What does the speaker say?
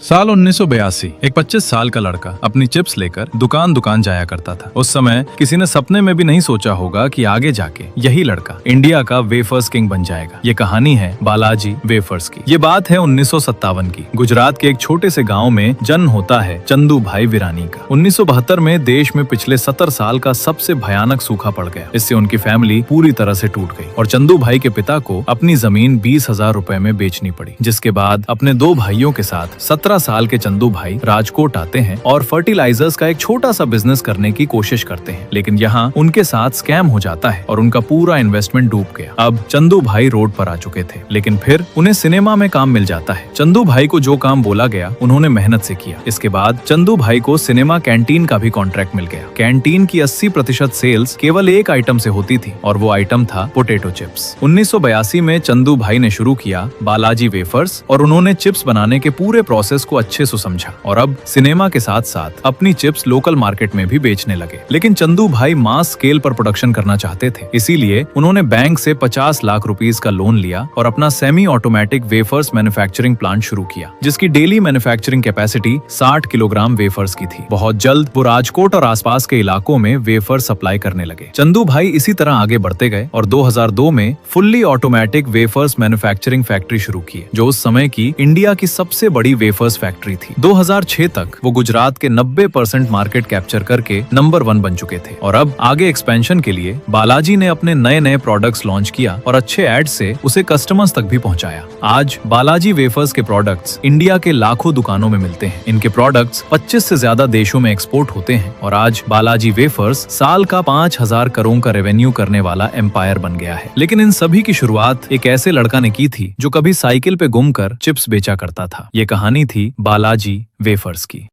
साल 1982 एक 25 साल का लड़का अपनी चिप्स लेकर दुकान दुकान जाया करता था। उस समय किसी ने सपने में भी नहीं सोचा होगा कि आगे जाके यही लड़का इंडिया का वेफर्स किंग बन जाएगा। ये कहानी है बालाजी वेफर्स की। ये बात है 1957 की। गुजरात के एक छोटे से गांव में जन्म होता है चंदू भाई विरानी का। 1972 में देश में पिछले 70 साल का सबसे भयानक सूखा पड़ गया। इससे उनकी फैमिली पूरी तरह से टूट गई और चंदू भाई के पिता को अपनी जमीन 20,000 रुपए में बेचनी पड़ी। जिसके बाद अपने दो भाइयों के साथ 17 साल के चंदू भाई राजकोट आते हैं और फर्टिलाइजर्स का एक छोटा सा बिजनेस करने की कोशिश करते हैं, लेकिन यहाँ उनके साथ स्कैम हो जाता है और उनका पूरा इन्वेस्टमेंट डूब गया। अब चंदू भाई रोड पर आ चुके थे, लेकिन फिर उन्हें सिनेमा में काम मिल जाता है। चंदू भाई को जो काम बोला गया उन्होंने मेहनत से किया। इसके बाद चंदू भाई को सिनेमा कैंटीन का भी कॉन्ट्रैक्ट मिल गया। कैंटीन की 80% सेल्स केवल एक आइटम से होती थी और वो आइटम था पोटैटो चिप्स। 1982 में चंदू भाई ने शुरू किया बालाजी वेफर्स और उन्होंने चिप्स बनाने के पूरे प्रोसेस को अच्छे से समझा और अब सिनेमा के साथ साथ अपनी चिप्स लोकल मार्केट में भी बेचने लगे। लेकिन चंदू भाई मास स्केल पर प्रोडक्शन करना चाहते थे, इसीलिए उन्होंने बैंक से 50 लाख रुपीस का लोन लिया और अपना semi automatic wafers manufacturing plant शुरू किया, जिसकी daily manufacturing capacity 60 kilogram wafers की थी। बहुत जल्द वो राजकोट और आसपास के इलाकों में वेफर सप्लाई करने लगे। चंदू भाई इसी तरह आगे बढ़ते गए और 2002 में fully automatic wafers manufacturing factory शुरू की, जो उस समय की इंडिया की सबसे बड़ी वेफर्स फैक्ट्री थी। 2006 तक वो गुजरात के 90% मार्केट कैप्चर करके नंबर 1 बन चुके थे और अब आगे एक्सपेंशन के लिए बालाजी ने अपने नए नए प्रोडक्ट्स लॉन्च किया और अच्छे एड से उसे कस्टमर्स तक भी पहुंचाया। आज बालाजी वेफर्स के प्रोडक्ट्स इंडिया के लाखों दुकानों में मिलते हैं। इनके प्रोडक्ट्स 25 से ज्यादा देशों में एक्सपोर्ट होते हैं और आज बालाजी वेफर्स साल का 5,000 करोड़ का रेवेन्यू करने वाला एम्पायर बन गया है। लेकिन इन सभी की शुरुआत एक ऐसे लड़का ने की थी जो कभी साइकिल पे घूमकर चिप्स बेचा करता था। ये कहानी थी बालाजी वेफर्स की।